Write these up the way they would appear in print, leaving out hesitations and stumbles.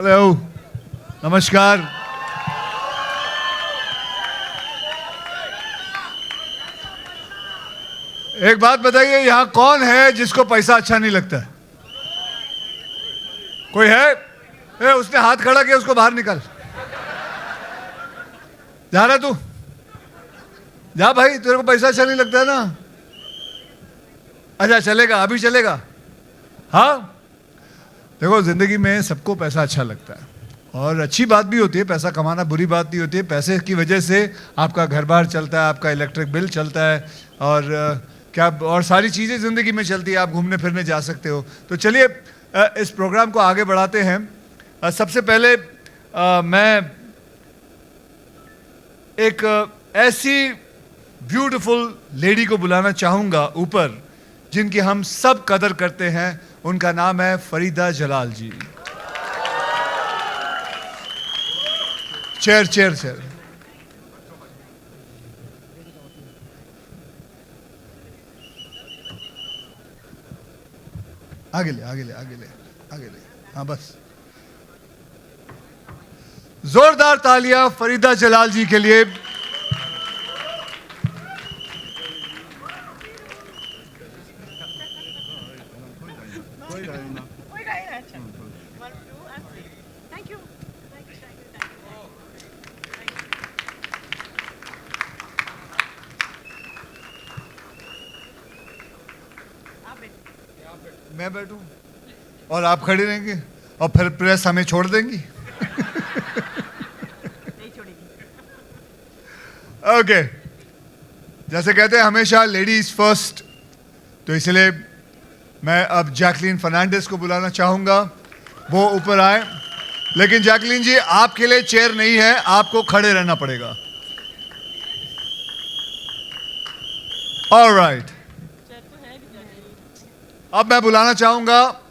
Hello, नमस्कार। एक बात बताइए, यहां कौन है जिसको पैसा अच्छा नहीं लगता है? कोई है? उसने हाथ खड़ा किया, उसको बाहर निकाल। जा रहा तू? जा भाई, तेरे को पैसा अच्छा नहीं लगता है ना? अच्छा चलेगा, अभी चलेगा। हाँ, देखो जिंदगी में सबको पैसा अच्छा लगता है और अच्छी बात भी होती है। पैसा कमाना बुरी बात नहीं होती है। पैसे की वजह से आपका घर बार चलता है, आपका इलेक्ट्रिक बिल चलता है और सारी चीज़ें ज़िंदगी में चलती है। आप घूमने फिरने जा सकते हो। तो चलिए इस प्रोग्राम को आगे बढ़ाते हैं। सबसे पहले मैं एक ऐसी ब्यूटीफुल लेडी को बुलाना चाहूँगा ऊपर, जिनकी हम सब कदर करते हैं। उनका नाम है फरीदा जलाल जी। Chair chair chair. आगे ले आगे ले आगे ले आगे ले। हाँ बस, जोरदार तालियां फरीदा जलाल जी के लिए। मैं बैठूं और आप खड़े रहेंगे और फिर प्रेस हमें छोड़ देंगी? ओके, जैसे कहते हैं हमेशा लेडीज फर्स्ट, तो इसलिए मैं अब जैकलीन फर्नांडिस को बुलाना चाहूंगा। वो ऊपर आए। लेकिन जैकलीन जी, आपके लिए चेयर नहीं है, आपको खड़े रहना पड़ेगा। ऑलराइट, अब मैं बुलाना चाहूंगा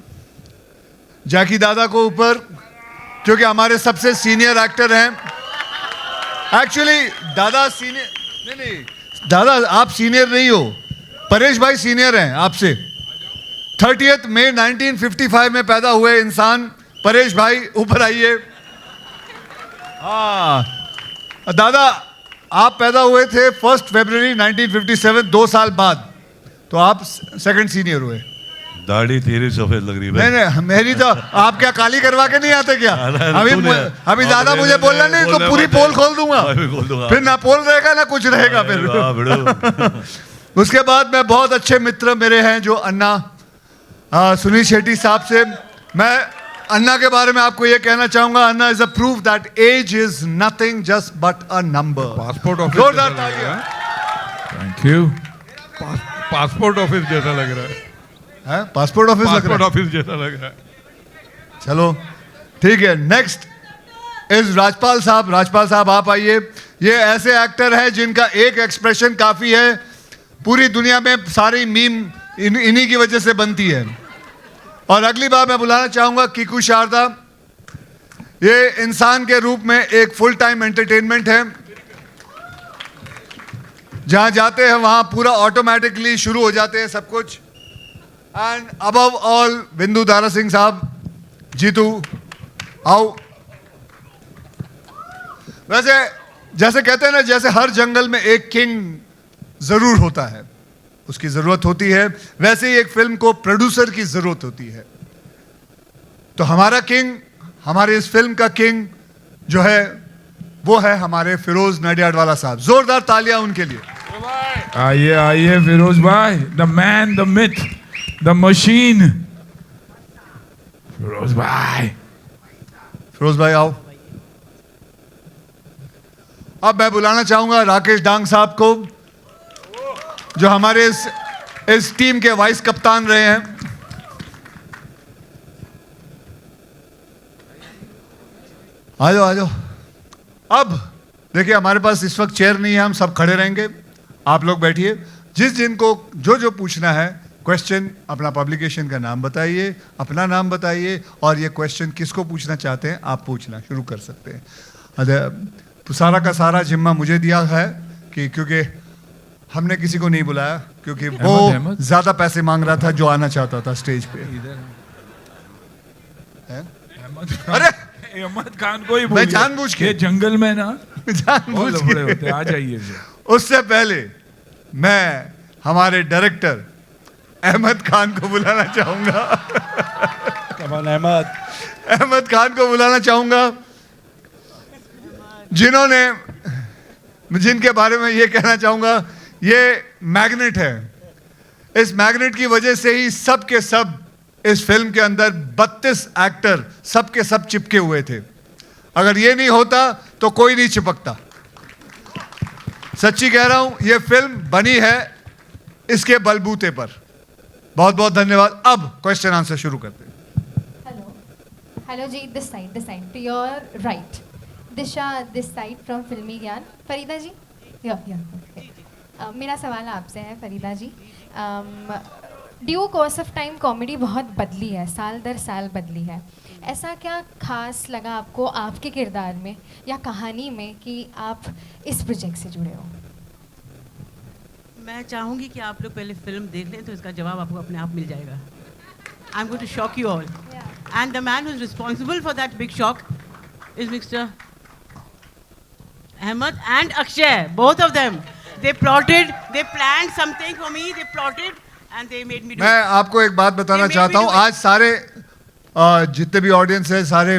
जैकी दादा को ऊपर, क्योंकि हमारे सबसे सीनियर एक्टर हैं। एक्चुअली दादा सीनियर नहीं, दादा आप सीनियर नहीं हो, परेश भाई सीनियर हैं आपसे। 30 मई 1955 में पैदा हुए इंसान परेश भाई, ऊपर आइए। हाँ दादा, आप पैदा हुए थे 1 फरवरी 1957, 2 साल बाद, तो आप सेकंड सीनियर हुए। दाढ़ी तेरी सफेद लग रही है। नहीं, मेरी तो आप क्या काली करवा के नहीं आते क्या? अभी ज्यादा मुझे बोलना नहीं तो पूरी पोल खोल दूंगा। फिर ना पोल रहेगा ना कुछ रहेगा फिर। उसके बाद मैं बहुत अच्छे मित्र मेरे हैं जो अन्ना सुनील शेट्टी साहब से। मैं अन्ना के बारे में आपको ये कहना चाहूंगा, अन्ना is a proof that as is nothing just but a number. Passport office, जोरदार तालियां। Thank you. पासपोर्ट ऑफिस जैसा लग रहा है। पासपोर्ट ऑफिस जैसा लग रहा है। चलो ठीक है। नेक्स्ट इज राजपाल साहब। राजपाल साहब आप आइए। ये ऐसे एक्टर हैं जिनका एक एक्सप्रेशन काफी है, पूरी दुनिया में सारी मीम इन्हीं की वजह से बनती है। और अगली बार मैं बुलाना चाहूंगा कीकू शारदा। ये इंसान के रूप में एक फुल टाइम एंटरटेनमेंट है। जहां जाते हैं वहां पूरा ऑटोमेटिकली शुरू हो जाते हैं सब कुछ। एंड अबव ऑल बिंदु दारा सिंह साहब। जीतू आओ। वैसे जैसे कहते हैं ना, जैसे हर जंगल में एक किंग जरूर होता है, उसकी जरूरत होती है, वैसे ही एक फिल्म को प्रोड्यूसर की जरूरत होती है। तो हमारा किंग, हमारे इस फिल्म का किंग जो है वो है हमारे फिरोज नडियाडवाला साहब। जोरदार तालियां उनके लिए। आइए आइए फिरोज भाई, the man, the myth, the machine. Firoz भाई आओ। अब मैं बुलाना चाहूंगा राकेश डांग साहब को, जो हमारे इस टीम के वाइस कप्तान रहे हैं। आ जाओ आ जाओ। अब देखिए, हमारे पास इस वक्त चेयर नहीं है, हम सब खड़े रहेंगे, आप लोग बैठिए। जिनको जो पूछना है क्वेश्चन, अपना पब्लिकेशन का नाम बताइए, अपना नाम बताइए, और ये क्वेश्चन किसको पूछना चाहते हैं आप पूछना शुरू कर सकते हैं। सारा का सारा जिम्मा मुझे दिया है कि क्योंकि हमने किसी को नहीं बुलाया, क्योंकि वो ज्यादा पैसे मांग रहा था जो आना चाहता था स्टेज पे। अरे अहमद खान को ही मैं बोलिए। जानबूझ के- ये जंगल में ना बहुत जानबूझ लफड़े होते के हैं, आ जाइए। उससे पहले मैं हमारे डायरेक्टर अहमद खान को बुलाना चाहूंगा। कमान अहमद। अहमद खान को बुलाना चाहूंगा, जिनके बारे में ये कहना चाहूंगा, ये मैग्नेट है। इस मैग्नेट की वजह से ही सब के सब इस फिल्म के अंदर 32 एक्टर सब के सब चिपके हुए थे। अगर ये नहीं होता तो कोई नहीं चिपकता। सच्ची कह रहा हूं, ये फिल्म बनी है इसके बलबूते पर। बहुत बहुत धन्यवाद। अब क्वेश्चन आंसर शुरू करते हैं। Hello ji, this side to your right. Disha this side from फिल्मी ज्ञान। फरीदा जी, मेरा सवाल आपसे है फरीदा जी। Due course of time comedy बहुत बदली है, साल दर साल बदली है। ऐसा क्या खास लगा आपको आपके किरदार में या कहानी में कि आप इस प्रोजेक्ट से जुड़े हो? मैं चाहूँगी कि आप लोग पहले फिल्म देख लें तो इसका जवाब आपको अपने आप मिल जाएगा। I am going to shock you all and the man who is responsible for that big shock is mister Ahmed and Akshay, both of them. They planned something for me, they plotted and they made me do मैं it. आपको एक बात बताना They made चाहता me हूं। do it. आज सारे जितने भी ऑडियंस है, सारे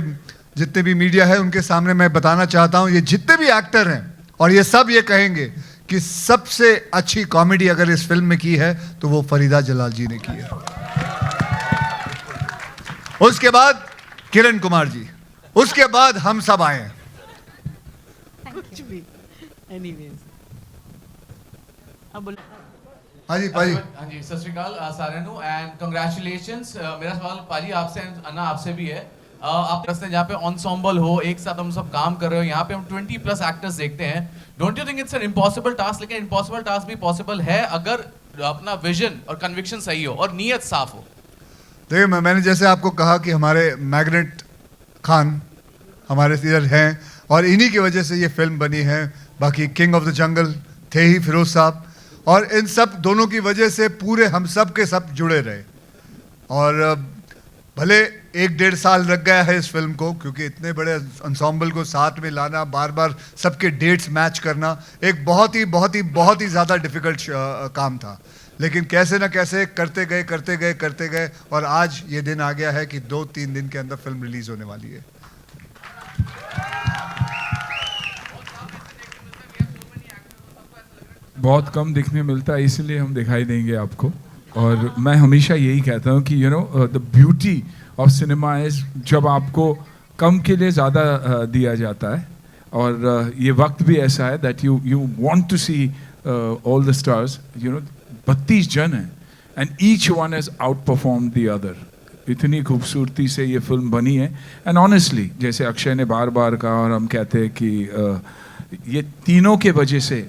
जितने भी मीडिया है, उनके सामने मैं बताना चाहता हूं, ये जितने भी एक्टर हैं और ये सब ये कहेंगे कि सबसे अच्छी कॉमेडी अगर इस फिल्म में की है तो वो फरीदा जलाल जी ने की है। उसके बाद किरण कुमार जी, उसके बाद हम सब आए हैं। कुछ भी anyways अब बोलो। हाँ जी भाई। हाँ जी, सत श्री अकाल साਰਿਆਂ ਨੂੰ एंड कंग्रेचुलेशंस। मेरा सवाल पाजी आपसे अन्ना आपसे भी है। आप रस्ते जहाँ पे ensemble हो, एक साथ हम सब काम कर रहे हो, यहाँ पे हम 20+ एक्टर्स देखते हैं। Don't you think it's an impossible task? लेकिन इम्पॉसिबल टास्क भी पॉसिबल है अगर अपना विजन और कन्विक्शन सही हो और नीयत साफ हो। देखिए, मैंने जैसे आपको कहा कि हमारे मैग्नेट खान हमारे इधर हैं और इन्हीं की वजह से ये फिल्म बनी है। बाकी किंग ऑफ द जंगल थे ही फिरोज साहब, और इन सब दोनों की वजह से पूरे हम सब के सब जुड़े रहे। और भले 1-1.5 साल लग गया है इस फिल्म को, क्योंकि इतने बड़े ensemble को साथ में लाना, बार बार सबके डेट्स मैच करना एक बहुत ही ज़्यादा डिफिकल्ट काम था। लेकिन कैसे ना कैसे करते गए और आज ये दिन आ गया है कि 2-3 दिन के अंदर फिल्म रिलीज होने वाली है। बहुत कम दिखने मिलता है, इसलिए हम दिखाई देंगे आपको। और मैं हमेशा यही कहता हूँ कि the beauty of cinema is जब आपको कम के लिए ज़्यादा दिया जाता है। और ये वक्त भी ऐसा है that you want to see all the stars. 32 जन हैं and each one has outperform the other. इतनी खूबसूरती से ये फिल्म बनी है। एंड ऑनेस्टली, जैसे अक्षय ने बार बार कहा और हम कहते हैं कि ये तीनों के वजह से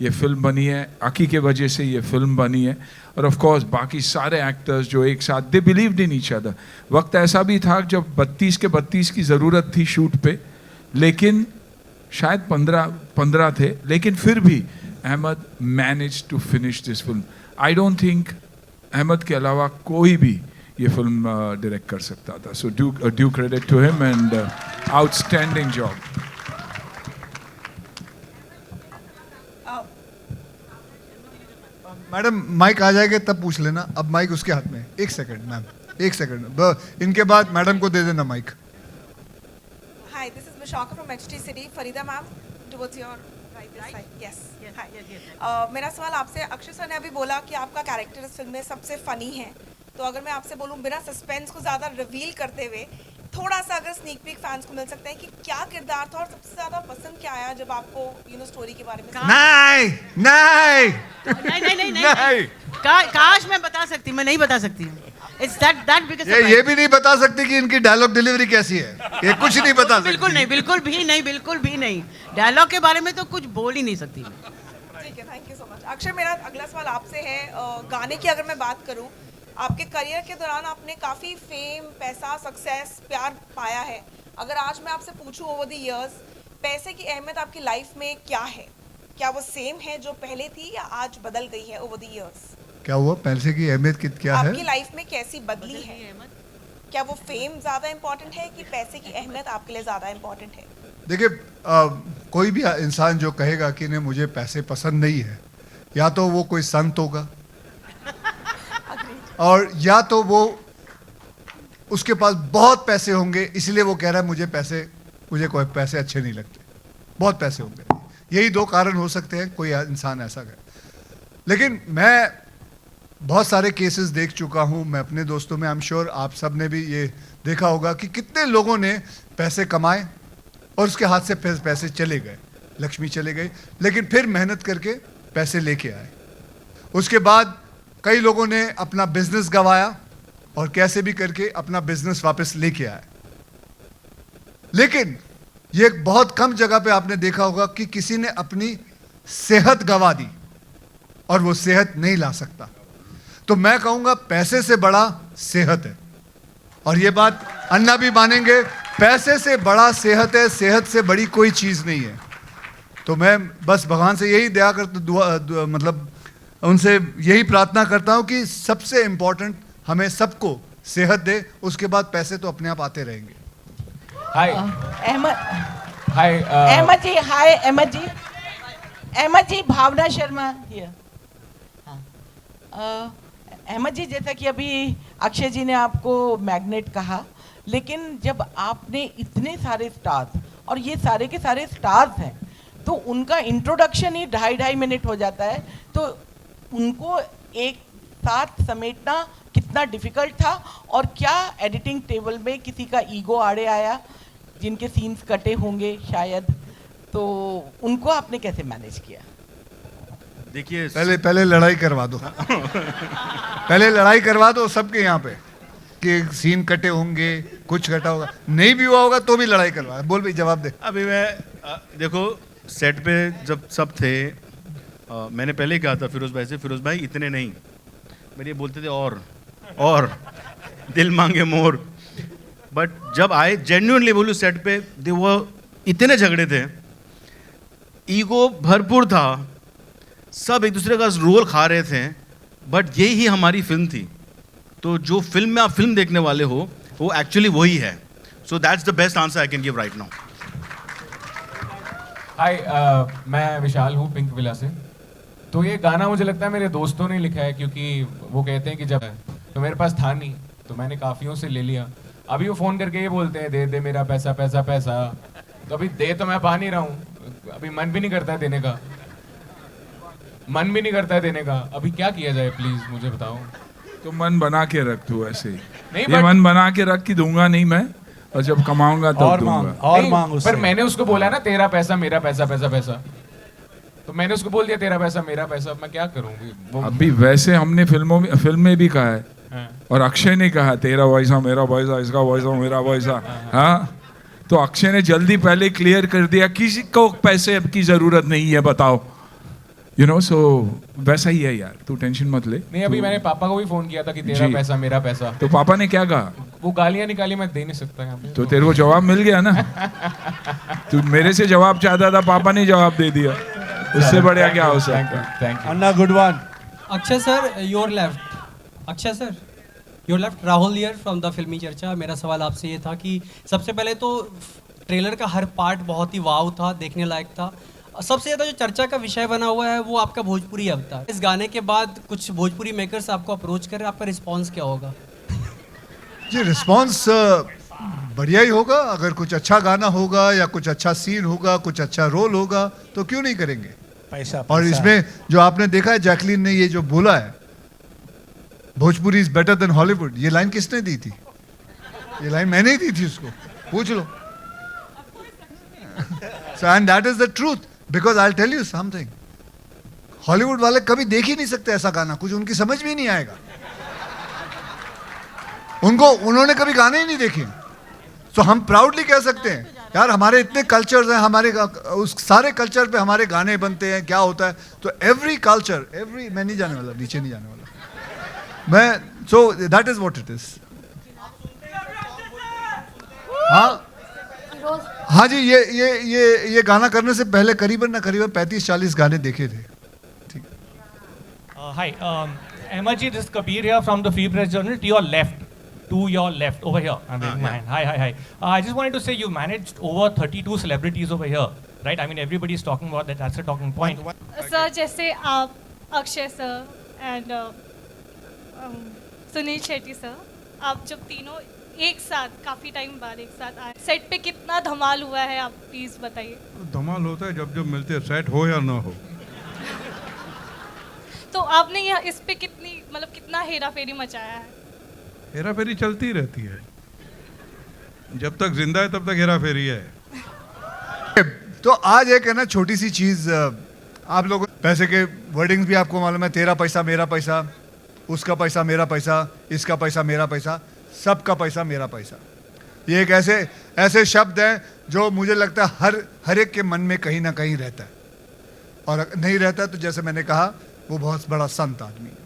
ये फिल्म बनी है, आकी के वजह से ये फिल्म बनी है, और ऑफ कोर्स बाकी सारे एक्टर्स जो एक साथ, they believed in each other. वक्त ऐसा भी था जब 32 के 32 की ज़रूरत थी शूट पे, लेकिन शायद 15 थे, लेकिन फिर भी Ahmed manage to finish this film. I don't think Ahmed के अलावा कोई भी ये फिल्म डायरेक्ट कर सकता था। So due credit to him and outstanding job. Madam mic आ जाएगा तब पूछ लेना, अब माइक उसके हाथ में है। 1 सेकंड मैम, 1 सेकंड, इनके बाद मैडम को दे देना mic. Hi, this is Mishaka from HT City. Farida ma'am, towards your right this side. Yes. Hi. मेरा सवाल आपसे, अक्षय सर ने अभी बोला कि आपका कैरेक्टर इस फिल्म में सबसे फनी है, तो अगर मैं आपसे बोलूं बिना सस्पेंस को ज़्यादा रिवील करते हुए, थोड़ा सा अगर स्नीक पीक फैंस को मिल सकता है कि क्या किरदार था और सबसे ज़्यादा पसंद क्या आया जब आपको स्टोरी के बारे में? नहीं। काश मैं बता सकती, मैं नहीं बता सकती हूँ। It's that because ये भी नहीं बता सकती कि इनकी डायलॉग डिलीवरी कैसी है, ये कुछ नहीं बता सकती। बिल्कुल भी नहीं। डायलॉग के बारे में तो कुछ बोल ही नहीं सकती। ठीक है, thank you so much. Akshay, मेरा अगला सवाल आपसे है। गाने की अगर मैं बात करूं, आपके करियर के दौरान आपने काफ़ी फेम, पैसा, सक्सेस, प्यार पाया है। अगर आज मैं आपसे पूछूं ओवर द इयर्स, पैसे की अहमियत आपकी लाइफ में क्या है? क्या वो सेम है जो पहले थी या आज बदल गई है ओवर द इयर्स? क्या हुआ? पैसे की अहमियत क्या है आपकी लाइफ में कैसी बदली है? क्या वो फेम ज़्यादा इम्पोर्टेंट है कि पैसे की अहमियत आपके लिए ज़्यादा इम्पोर्टेंट है? देखिए, कोई भी इंसान जो कहेगा कि नहीं मुझे पैसे पसंद नहीं है, या तो वो कोई संत होगा और या तो वो उसके पास बहुत पैसे होंगे इसलिए वो कह रहा है मुझे कोई पैसे अच्छे नहीं लगते, बहुत पैसे होंगे। यही दो कारण हो सकते हैं, कोई इंसान ऐसा कहे। लेकिन मैं बहुत सारे केसेस देख चुका हूं, मैं अपने दोस्तों में, आई एम श्योर आप सब ने भी ये देखा होगा कि कितने लोगों ने पैसे कमाए और उसके हाथ से पैसे चले गए, लक्ष्मी चले गई, लेकिन फिर मेहनत करके पैसे लेके आए। उसके बाद कई लोगों ने अपना बिजनेस गंवाया और कैसे भी करके अपना बिजनेस वापस लेके आए। लेकिन ये बहुत कम जगह पे आपने देखा होगा कि किसी ने अपनी सेहत गंवा दी और वो सेहत नहीं ला सकता। तो मैं कहूंगा पैसे से बड़ा सेहत है, और ये बात अन्ना भी मानेंगे, पैसे से बड़ा सेहत है, सेहत से बड़ी कोई चीज नहीं है। तो मैं बस भगवान से यही दया करता मतलब उनसे यही प्रार्थना करता हूं कि सबसे इंपॉर्टेंट हमें सबको सेहत दे, उसके बाद पैसे तो अपने आप आते रहेंगे। हाय हाय अहमद जी, हाय अहमद जी, अहमद जी, भावना शर्मा हियर। अहमद जी, जैसा कि अभी अक्षय जी ने आपको मैग्नेट कहा, लेकिन जब आपने इतने सारे स्टार्स, और ये सारे के सारे स्टार्स हैं, तो उनका इंट्रोडक्शन ही 2.5 मिनट हो जाता है, तो उनको एक साथ समेटना कितना डिफिकल्ट था, और क्या एडिटिंग टेबल में किसी का ईगो आड़े आया, जिनके सीन्स कटे होंगे शायद, तो उनको आपने कैसे मैनेज किया? देखिए, पहले लड़ाई करवा दो पहले लड़ाई करवा दो सबके यहाँ पे कि सीन कटे होंगे, कुछ कटा होगा, नहीं भी हुआ होगा तो भी लड़ाई करवा। बोल भाई, जवाब दे। अभी मैं देखो, सेट पे जब सब थे, मैंने पहले ही कहा था फिरोज भाई से, फिरोज भाई इतने नहीं, मेरे ये बोलते थे और दिल मांगे मोर, बट जब आए जेन्युइनली बोलूँ सेट पे, वो इतने झगड़े थे, ईगो भरपूर था, सब एक दूसरे का रोल खा रहे थे, बट यही ही हमारी फिल्म थी। तो जो फिल्म में आप फिल्म देखने वाले हो वो एक्चुअली वही है। So that's the best answer I can give right now. हाय, मैं विशाल हूँ पिंक विला से। तो ये गाना मुझे लगता है मेरे दोस्तों ने लिखा है, क्योंकि वो कहते हैं कि जब तो मेरे पास था नहीं, तो मैंने काफियों से ले लिया। अभी वो फ़ोन करके ये बोलते हैं दे दे मेरा पैसा पैसा पैसा, तो अभी दे तो मैं पा नहीं रहा हूँ, अभी मन भी नहीं करता है देने का, मन भी नहीं करता है देने का। अभी क्या किया जाए, प्लीज मुझे बताओ। तो मन बना के रख तू, ऐसे ही नहीं, ये मन बना के रख कि दूंगा नहीं मैं, और जब कमाऊंगा तब दूंगा। और मांग उससे। पर मैंने उसको बोला ना तेरा पैसा मेरा पैसा पैसा पैसा, तो मैंने उसको बोल दिया तेरा पैसा मेरा पैसा, मैं क्या करूँ? अभी वैसे हमने फिल्म में भी कहा है, और अक्षय ने कहा तेरा पैसा मेरा पैसा, इसका पैसा मेरा पैसा। हाँ, तो अक्षय ने जल्दी पहले क्लियर कर दिया, किसी को पैसे की जरूरत नहीं है, बताओ। यू नो, सो वैसा ही है यार, तू टेंशन मत ले। नहीं, अभी मैंने पापा को भी फोन किया था कि तेरा पैसा मेरा पैसा, तो पापा ने क्या कहा? वो गालियां निकाली, मैं दे नहीं सकता यहाँ पे। तो तेरे को जवाब मिल गया ना तू मेरे से जवाब चाहता था, पापा ने जवाब दे दिया, उससे बढ़िया क्या हो सकता है? Thank you. Anna, good one. Akshay sir, your left, Akshay sir your left, Rahul here from the फिल्मी चर्चा। मेरा सवाल आपसे ये था कि सबसे पहले तो ट्रेलर का हर पार्ट बहुत ही वाव था, देखने लायक था। सबसे ज़्यादा जो चर्चा का विषय बना हुआ है वो आपका भोजपुरी अवतार। इस गाने के बाद कुछ भोजपुरी मेकर्स आपको अप्रोच कर रहे हैं, आपका रिस्पांस क्या होगा? जी, रिस्पांस बढ़िया ही होगा। अगर कुछ अच्छा गाना होगा या कुछ अच्छा सीन होगा, कुछ अच्छा रोल होगा, तो क्यों नहीं करेंगे। पैसा, और इसमें जो आपने देखा है, जैकलीन ने ये जो बोला है, Bhojpuri is better than Hollywood, ये लाइन किसने दी थी? ये लाइन मैंने ही दी थी उसको, पूछ लो। And that is the truth, because I tell you something, Hollywood वाले कभी देख ही नहीं सकते ऐसा गाना, कुछ उनकी समझ भी नहीं आएगा, उन्होंने कभी गाने ही नहीं देखे। तो हम प्राउडली कह सकते हैं यार, हमारे इतने कल्चर्स हैं, हमारे उस सारे कल्चर पे हमारे गाने बनते हैं, क्या होता है। तो एवरी कल्चर, मैं नहीं जाने वाला, नीचे नहीं जाने वाला मैं, so that is what it is. हाँ जी, ये गाना करने से पहले करीबन 35-40 गाने देखे थे। ठीक। हाय अहमद जी, this Kabir here from the free press journal, to your left. to your left, over here. I'm raising my hand. Hi, hi, hi. I just wanted to say you managed over 32 celebrities over here, right? I mean, everybody's talking about that. That's a talking point. Sir जैसे आप Akshay sir and Sunil Shetty sir, आप जब तीनों एक साथ काफ़ी time बाद एक साथ आए, सेट पे कितना धमाल हुआ है, आप प्लीज़ बताइए। धमाल होता है जब जब मिलते हैं, सेट हो या ना हो। तो आपने यहाँ इस पे कितनी मतलब कितना हेरा फेरी मचाया है? हेरा फेरी चलती रहती है, जब तक जिंदा है तब तक हेरा फेरी है। तो आज एक है ना छोटी सी चीज, आप लोग पैसे के वर्डिंग्स भी आपको मालूम है, तेरा पैसा मेरा पैसा, उसका पैसा मेरा पैसा, इसका पैसा मेरा पैसा, सबका पैसा मेरा पैसा। ये एक ऐसे ऐसे शब्द हैं जो मुझे लगता है हर एक के मन में कहीं ना कहीं रहता है, और नहीं रहता तो जैसे मैंने कहा वो बहुत बड़ा संत आदमी है।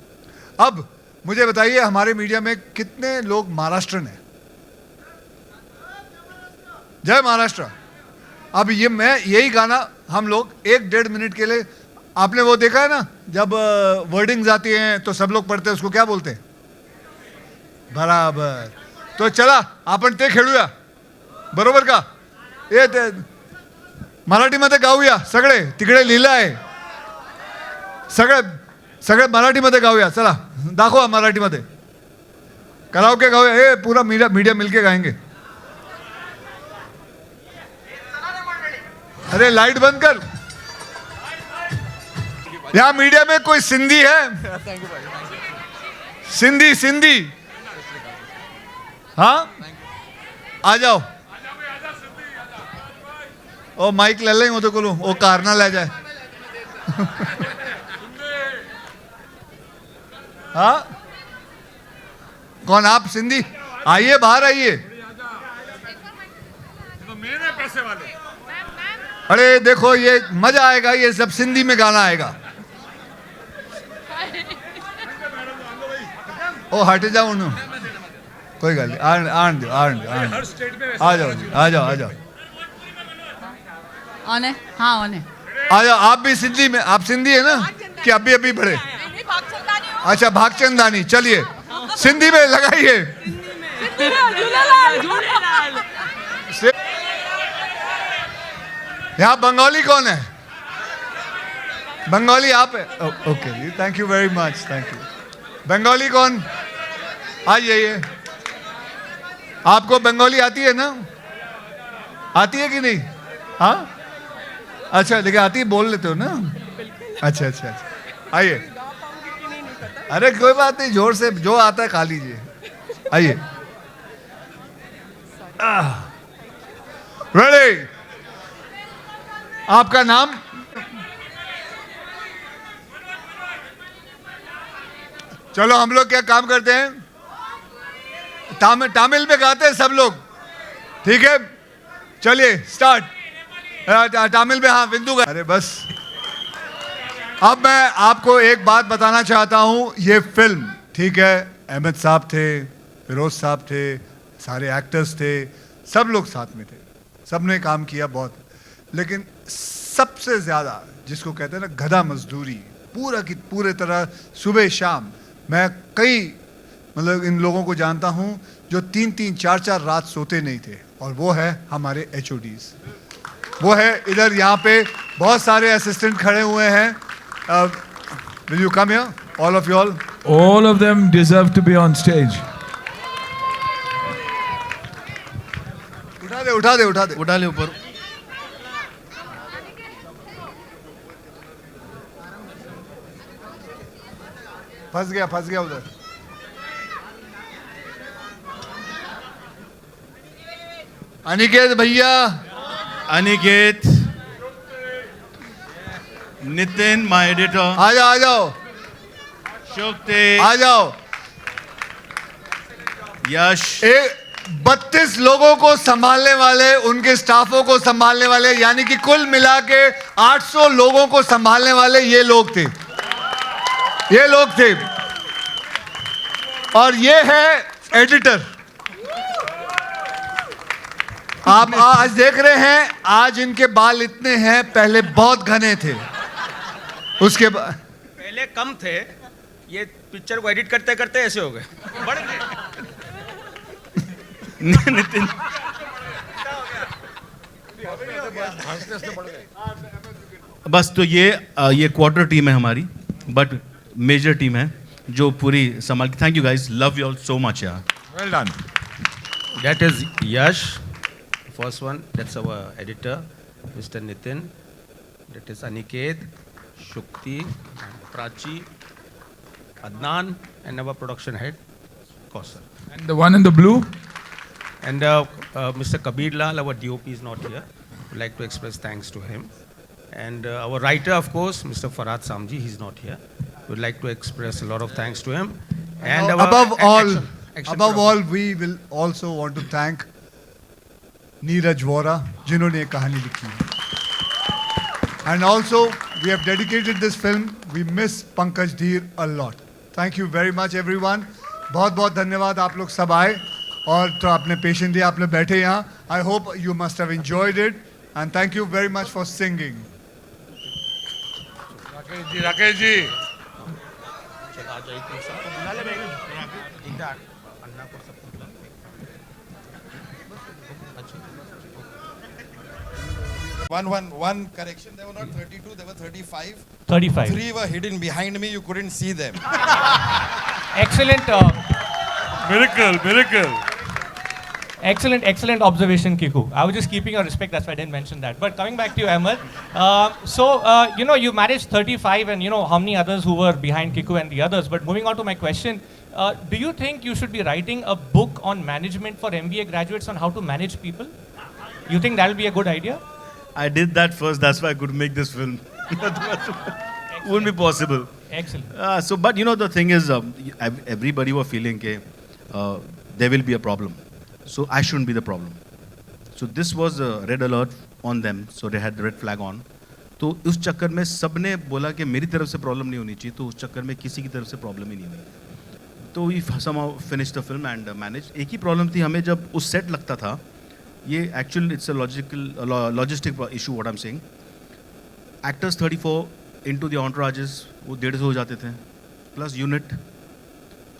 अब मुझे बताइए हमारे मीडिया में कितने लोग महाराष्ट्रन हैं? जय महाराष्ट्र। अब ये मैं यही गाना हम लोग 1-1.5 मिनट के लिए, आपने वो देखा है ना जब वर्डिंग्स आती हैं तो सब लोग पढ़ते हैं, उसको क्या बोलते हैं? बराबर। तो चला आपण ते खेळूया, बरोबर का? मराठीमध्ये गाऊया, सगळे तिकडे लिहिलं आहे, सगळे मराठीमध्ये गाऊया। चला दाखवा मराठीमध्ये, कराओके गाऊया, हे पूरा मीडिया मिलके गाएंगे। अरे लाइट बंद कर। यहाँ मीडिया में कोई सिंधी है? सिंधी हाँ, आ जाओ। ओ माइक ले लें, वो तो बोलो वो कार ना ले जाए। हाँ, कौन आप सिंधी? आइए बाहर आइए। पैसे वाले। अरे देखो ये मजा आएगा, ये सब सिंधी में गाना आएगा। ओ हट जाओ ना, कोई गल नहीं, आन दो। आ जाओ। ऑन है? हाँ ऑन है। आ जाओ, आप भी सिंधी में, आप सिंधी है ना कि अभी पढ़े? अच्छा भागचंदानी, चलिए सिंधी में लगाइए। यहाँ बंगाली कौन है? बंगाली आप है? ओके जी, thank you very much, thank you. Bengali कौन? आइए। आपको बंगाली आती है ना? आती है कि नहीं? हाँ, अच्छा लेकिन आती है, बोल लेते हो ना? अच्छा, आइए। अरे कोई बात नहीं, जोर से जो आता है खा लीजिए। आइए। रेडी? आपका नाम? चलो हम लोग क्या काम करते हैं, तमिल में गाते हैं सब लोग, ठीक है? चलिए स्टार्ट। तमिल में हाँ बिंदु। अरे बस, अब मैं आपको एक बात बताना चाहता हूं। ये फिल्म, ठीक है, अहमद साहब थे, फिरोज साहब थे, सारे एक्टर्स थे, सब लोग साथ में थे, सबने काम किया बहुत, लेकिन सबसे ज्यादा जिसको कहते हैं ना गधा मजदूरी, पूरा की पूरे तरह सुबह शाम, मैं कई मतलब इन लोगों को जानता हूं जो 3-3, 4-4 रात सोते नहीं थे, और वो है हमारे HODs। वो है इधर, यहाँ पे बहुत सारे असिस्टेंट खड़े हुए हैं। Will you come here, all of you all? All of them deserve to be on stage. उठा दे ऊपर। फंस गया उधर। अनिकेत भैया, अनिकेत, नितिन माय एडिटर, आ जाओ। शोकते, आ जाओ। यश, 32 लोगों को संभालने वाले, उनके स्टाफों को संभालने वाले, यानी कि कुल मिला के 800 लोगों को संभालने वाले ये लोग थे। और ये है एडिटर। आप आज देख रहे हैं, आज इनके बाल इतने हैं, पहले बहुत घने थे, उसके बाद पहले कम थे, ये पिक्चर को एडिट करते करते ऐसे हो गए, बढ़ गए। नितिन बस तो ये क्वार्टर टीम है हमारी, बट मेजर टीम है जो पूरी संभाल के. Thank you guys, love you all so much यार. Well done. That is Yash, first one. That's our editor, Mr. Nitin. That is Aniket, Shukti, Prachi, Adnan, and our production head, Kausar. And the one in the blue? And Mr. Kabir Lal, our DOP, is not here. We'd like to express thanks to him. And our writer, of course, Mr. Farhad Samji, he's not here. We'd like to express a lot of thanks to him. And our above all, we will also want to thank Neeraj Vora, जिन्होंने ये कहानी लिखी है. And also, we have dedicated this film. We miss Pankaj Dheer a lot. Thank you very much, everyone. बहुत बहुत धन्यवाद, आप लोग सब आए और तो आपने पेशेंट दिया, आप लोग बैठे यहाँ. I hope you must have enjoyed it, and thank you very much for singing. Rakesh ji One correction. There were not 32. There were 35. 35. 3 were hidden behind me. You couldn't see them. Excellent. Miracle. Excellent observation, Kiku. I was just keeping your respect, that's why I didn't mention that. But coming back to you, Ahmed. You managed 35 and how many others who were behind Kiku and the others. But moving on to my question, do you think you should be writing a book on management for MBA graduates on how to manage people? You think that will be a good idea? I did that first, that's why I could make this film. Wouldn't be possible. Excellent. But the thing is, everybody were feeling that there will be a problem. So I shouldn't be the problem. So this was a red alert on them. So they had the red flag on. तो उस चक्कर में सबने बोला कि मेरी तरफ से प्रॉब्लम नहीं होनी चाहिए, तो उस चक्कर में किसी की तरफ से प्रॉब्लम ही नहीं हुई. तो we somehow finished the film and managed. एक ही प्रॉब्लम थी हमें, जब उस सेट लगता था, ये actual it's a logistic issue what I am saying. Actors 34 into the एंटोurages वो 150 हो जाते थे, plus unit,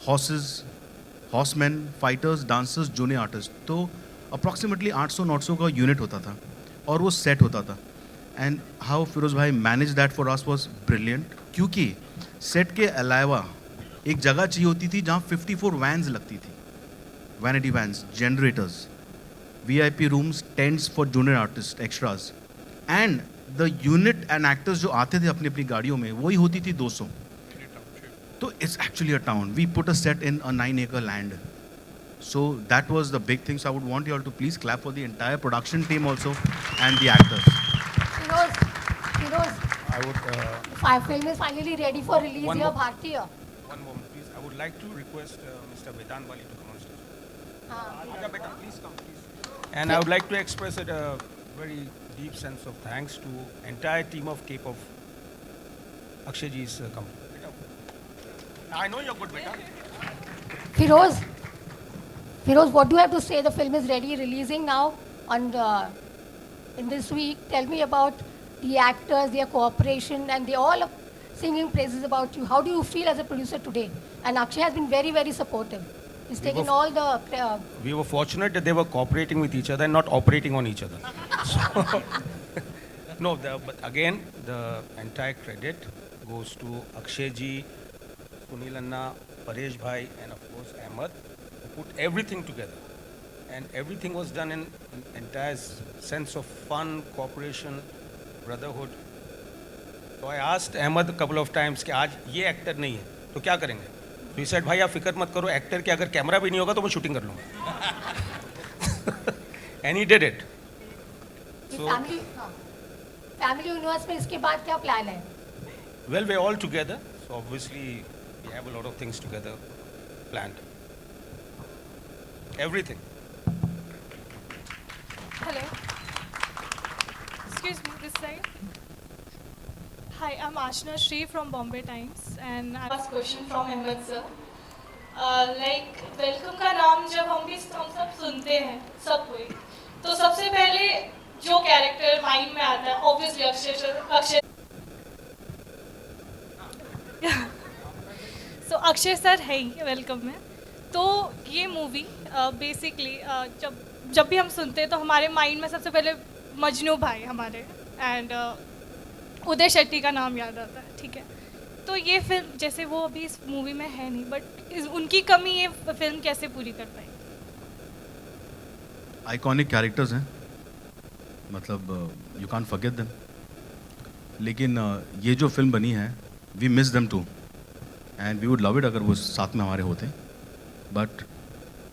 horses, horseman, fighters, dancers, junior artist. तो अप्रॉक्सीमेटली 800-900 का यूनिट होता था और वो सेट होता था. एंड हाउ फिरोज़ भाई manage that for us was brilliant, क्योंकि सेट के अलावा एक जगह चाहिए होती थी जहाँ 54 वैन्स लगती थी, vanity vans, generators, VIP rooms, tents for junior artist, extras, and the unit and actors जो आते थे अपनी अपनी गाड़ियों में, वही होती थी 200. So it's actually a town. We put a set in a 9-acre land. So that was the big thing. So I would want you all to please clap for the entire production team also and the actors. Firoz, I would. the film is finally ready for release here, Bhartiya. One moment, please. I would like to request Mr. Vedant Bali to come on stage. Aja beta, please come, please. And I would like to express a very deep sense of thanks to entire team of Cape of Akshay ji's company. I know you're good, beta. Firoz, what do you have to say? The film is ready, releasing now in this week. Tell me about the actors, their cooperation, and they all are singing praises about you. How do you feel as a producer today? And Akshay has been very, very supportive. He's taken all the... We were fortunate that they were cooperating with each other and not operating on each other. So, no, but again, the entire credit goes to Akshay ji, Sunil Anna, Paresh Bhai, and of course Ahmed, who put everything together. And everything was done in entire sense of fun, cooperation, brotherhood. So I asked Ahmed a couple of times कि आज ये actor नहीं है तो क्या करेंगे. So he said भाई आप फिक्र मत करो, एक्टर के अगर कैमरा भी नहीं होगा तो मैं शूटिंग कर लूँगा. And he did it. So, family universe में इसके बाद क्या प्लान है? Well, we're all together. So obviously we have a lot of things together planned. Everything. Hello. Excuse me, this side. Hi, I'm Ashna Shri from Bombay Times, and I have a question from Ahmed sir. Like welcome का नाम जब हम सब सुनते हैं सब कोई, तो सबसे पहले जो कैरेक्टर माइंड में आता है ऑब्वियसली अक्षय सो अक्षय सर है ही वेलकम में. तो ये मूवी बेसिकली जब भी हम सुनते हैं तो हमारे माइंड में सबसे पहले मजनू भाई हमारे एंड उदय शेट्टी का नाम याद आता है, ठीक है। तो ये फिल्म जैसे वो अभी इस मूवी में है नहीं, बट उनकी कमी ये फिल्म कैसे पूरी कर पाई? आइकॉनिक कैरेक्टर्स हैं, मतलब यू कांट फॉरगेट देम। लेकिन ये जो फिल्म बनी है, we miss them too and we would love it अगर वो साथ में हमारे होते। But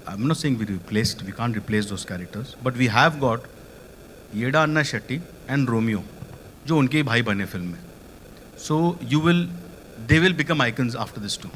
I am not saying we can't replace those characters, but we have got Yeda Anna Shetty and Romeo, जो उनके भाई बने फिल्म में। सो they will become icons after this to.